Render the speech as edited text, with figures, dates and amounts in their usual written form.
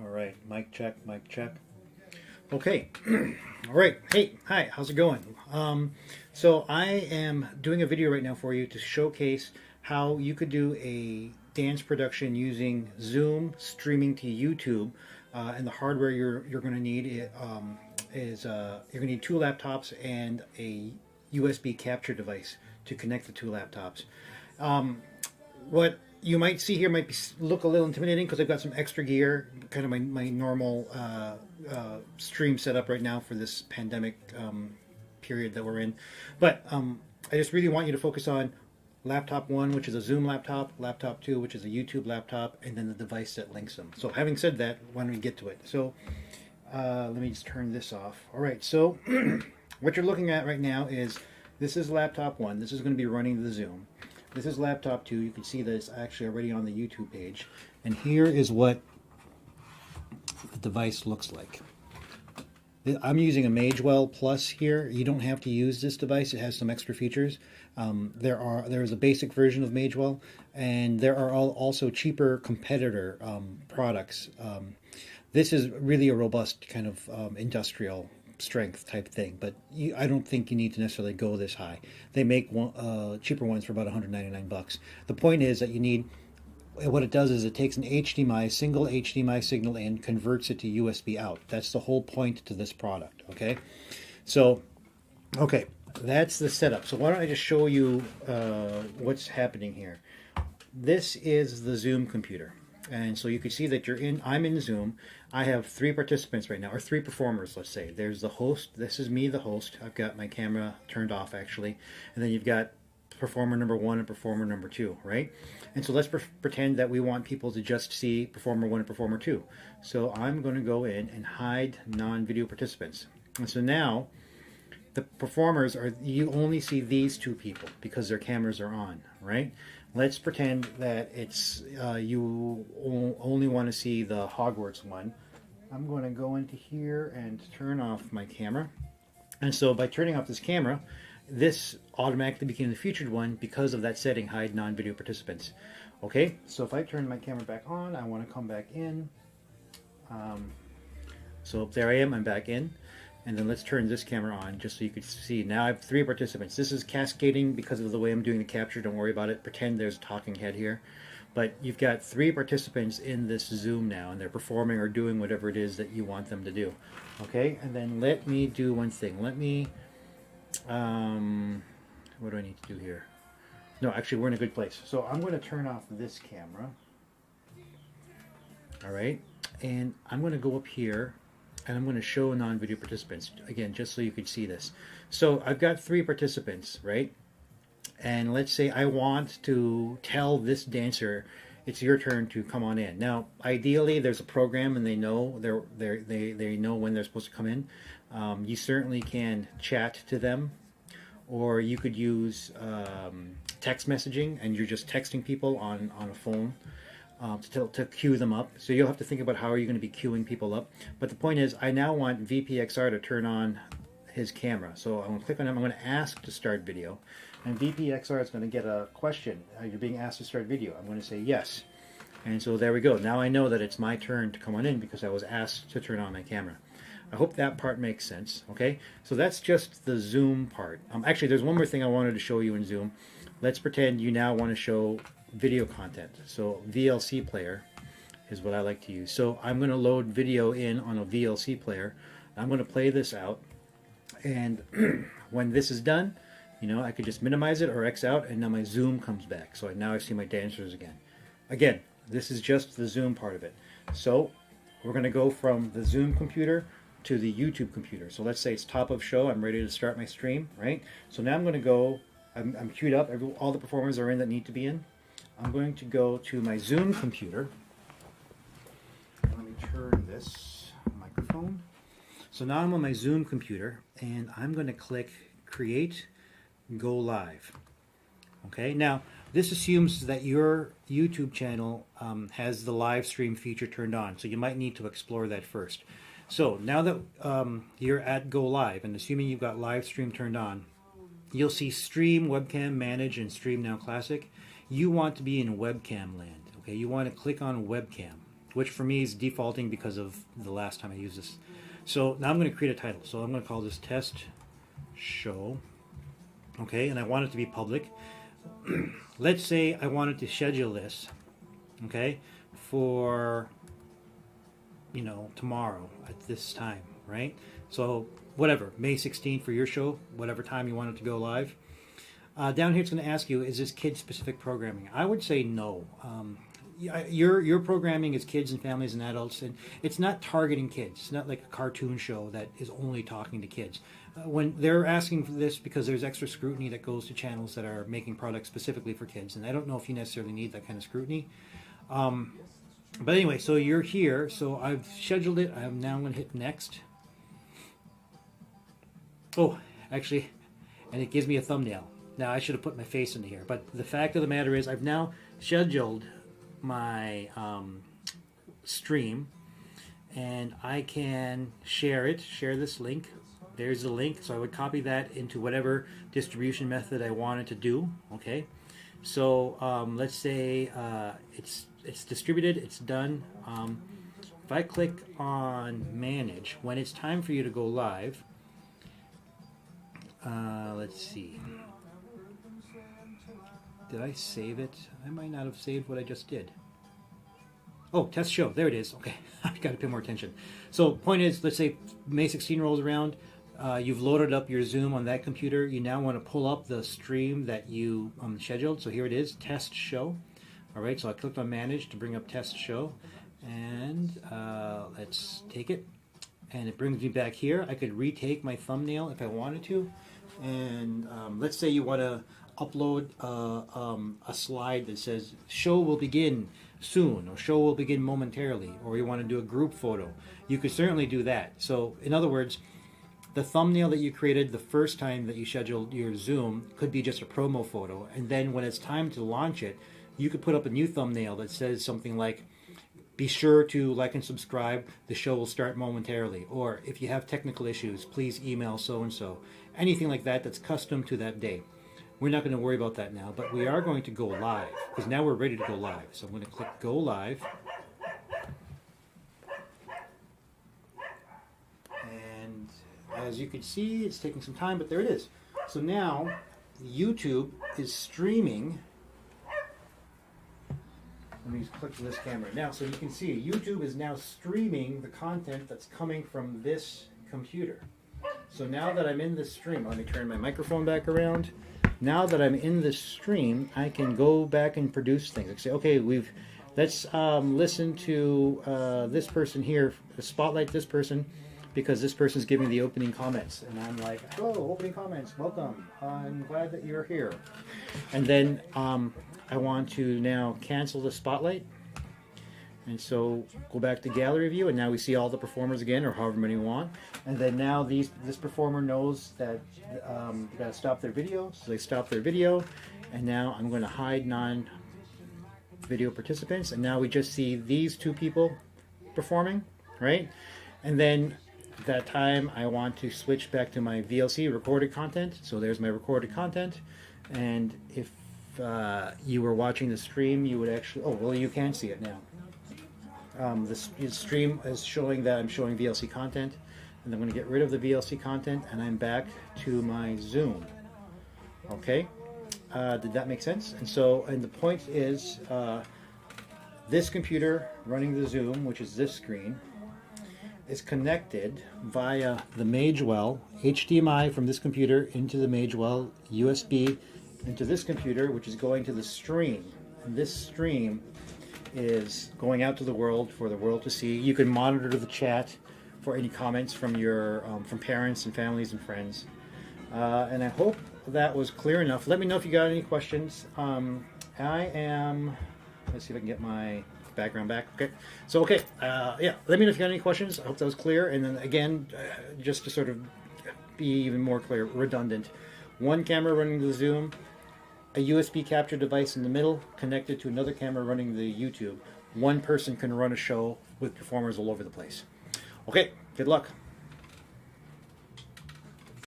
All right, mic check, mic check. Okay, all right. Hey, hi, how's it going? So I am doing a video right now for you to showcase how you could do a dance production using Zoom streaming to YouTube, and the hardware you're going to need is you're going to need two laptops and a USB capture device to connect the two laptops. What you might see here might look a little intimidating because I've got some extra gear, kind of my normal stream setup right now for this pandemic period that we're in. But I just really want you to focus on laptop 1, which is a Zoom laptop, laptop 2, which is a YouTube laptop, and then the device that links them. So having said that, why don't we get to it? So let me just turn this off. All right, so what you're looking at right now is this is laptop 1. This is going to be running the Zoom. This is laptop 2. You can see that it's actually already on the YouTube page. And here is what the device looks like. I'm using a Magewell Plus here. You don't have to use this device. It has some extra features. There is a basic version of Magewell, and there are also cheaper competitor products. This is really a robust kind of industrial strength type thing, but I don't think you need to necessarily go this high. They make cheaper ones for about 199 bucks. The point is that you need, what it does is it takes an HDMI, single HDMI signal in, converts it to USB out. That's the whole point to this product, okay? So, okay, that's the setup. So why don't I just show you what's happening here. This is the Zoom computer. And so you can see that I'm in Zoom. I have 3 participants right now, or 3 performers, let's say. There's the host. This is me, the host. I've got my camera turned off, actually. And then you've got performer number 1 and performer number 2, right? And so let's pretend that we want people to just see performer 1 and performer 2. So I'm going to go in and hide non-video participants. And so now the performers you only see these 2 people because their cameras are on, right? Let's pretend that it's you only want to see the Hogwarts one. I'm going to go into here and turn off my camera. And so by turning off this camera, this automatically became the featured one because of that setting, hide non-video participants. Okay, so if I turn my camera back on, I want to come back in. So there I am, I'm back in. And then let's turn this camera on just so you can see. Now I have 3 participants. This is cascading because of the way I'm doing the capture. Don't worry about it. Pretend there's a talking head here. But you've got 3 participants in this Zoom now, and they're performing or doing whatever it is that you want them to do. Okay, and then let me do one thing. Let me, what do I need to do here? No, actually we're in a good place. So I'm going to turn off this camera. All right, and I'm going to go up here and I'm going to show non-video participants again just so you can see this. So I've got 3 participants, right? And let's say I want to tell this dancer it's your turn to come on in. Now ideally there's a program and they know they know when they're supposed to come in. You certainly can chat to them, or you could use text messaging, and you're just texting people on a phone to queue them up. So you'll have to think about how are you going to be queuing people up. But the point is, I now want VPXR to turn on his camera. So I'm going to click on him. I'm going to ask to start video. And VPXR is going to get a question. You're being asked to start video. I'm going to say yes. And so there we go. Now I know that it's my turn to come on in because I was asked to turn on my camera. I hope that part makes sense. Okay, so that's just the Zoom part. Actually, there's one more thing I wanted to show you in Zoom. Let's pretend you now want to show video content. So VLC player is what I like to use. So I'm going to load video in on a VLC player. I'm going to play this out, and when this is done, you know, I could just minimize it or X out, and now my Zoom comes back. So now I see my dancers again. Again, this is just the Zoom part of it. So we're going to go from the Zoom computer to the YouTube computer. So let's say it's top of show. I'm ready to start my stream, right? So now I'm going to go, I'm queued up. All the performers are in that need to be in. I'm going to go to my Zoom computer. Let me turn this microphone. So now I'm on my Zoom computer, and I'm going to click Create, Go Live. Okay, now this assumes that your YouTube channel has the live stream feature turned on, so you might need to explore that first. So now that you're at Go Live, and assuming you've got live stream turned on, you'll see Stream, Webcam, Manage, and Stream Now Classic. You want to be in webcam land. Okay, you want to click on webcam. which for me is defaulting because of the last time I used this. So now I'm going to create a title. So I'm going to call this test show. Okay, and I want it to be public. Let's say I wanted to schedule this, okay, for, you know, tomorrow at this time, right? So whatever, May 16th for your show, whatever time you want it to go live. Down here it's going to ask you, is this kid-specific programming? I would say no. Your programming is kids and families and adults, and it's not targeting kids. It's not like a cartoon show that is only talking to kids. When they're asking for this because there's extra scrutiny that goes to channels that are making products specifically for kids, and I don't know if you necessarily need that kind of scrutiny. But anyway, so you're here, so I've scheduled it. I'm now going to hit next. Oh, actually, and it gives me a thumbnail. Now, I should have put my face into here, but the fact of the matter is I've now scheduled my stream, and I can share it, share this link. There's the link, so I would copy that into whatever distribution method I wanted to do, okay? So let's say it's distributed, it's done. If I click on manage, when it's time for you to go live, let's see. Did I save it? I might not have saved what I just did. Oh, test show. There it is. Okay, I've got to pay more attention. So point is, let's say May 16 rolls around. You've loaded up your Zoom on that computer. You now want to pull up the stream that you scheduled. So here it is, test show. All right, so I clicked on manage to bring up test show. And let's take it. And it brings me back here. I could retake my thumbnail if I wanted to. And let's say you want to upload a slide that says show will begin soon, or show will begin momentarily, or you want to do a group photo. You could certainly do that. So in other words, the thumbnail that you created the first time that you scheduled your Zoom could be just a promo photo, and then when it's time to launch it, you could put up a new thumbnail that says something like, be sure to like and subscribe, the show will start momentarily, or if you have technical issues, please email so-and-so. Anything like that that's custom to that day. We're not going to worry about that now, but we are going to go live, because now we're ready to go live. So I'm going to click go live. And as you can see, it's taking some time, but there it is. So now YouTube is streaming. Let me just click to this camera. Now, so you can see YouTube is now streaming the content that's coming from this computer. So now that I'm in this stream, let me turn my microphone back around. Now that I'm in this stream, I can go back and produce things. I say, okay, let's listen to this person here, spotlight this person, because this person's giving the opening comments. And I'm like, hello, opening comments, welcome. I'm glad that you're here. And then I want to now cancel the spotlight. And so go back to gallery view, and now we see all the performers again, or however many we want. And then now this performer knows that they got to stop their video, so they stop their video. And now I'm going to hide non-video participants, and now we just see these two people performing, right? And then at that time, I want to switch back to my VLC recorded content. So there's my recorded content, and if you were watching the stream, you would actually, oh well, you can see it now. The stream is showing that I'm showing VLC content, and I'm going to get rid of the VLC content, and I'm back to my Zoom. Okay, did that make sense? And so, and the point is, this computer running the Zoom, which is this screen, is connected via the Magewell HDMI from this computer into the Magewell USB into this computer, which is going to the stream. And this stream is going out to the world for the world to see. You can monitor the chat for any comments from your from parents and families and friends. And I hope that was clear enough. Let me know if you got any questions. I am. Let's see if I can get my background back. Okay. So yeah. Let me know if you got any questions. I hope that was clear. And then again, just to sort of be even more clear, redundant. One camera running the Zoom, a USB capture device in the middle connected to another camera running the YouTube. One person can run a show with performers all over the place. Okay, good luck.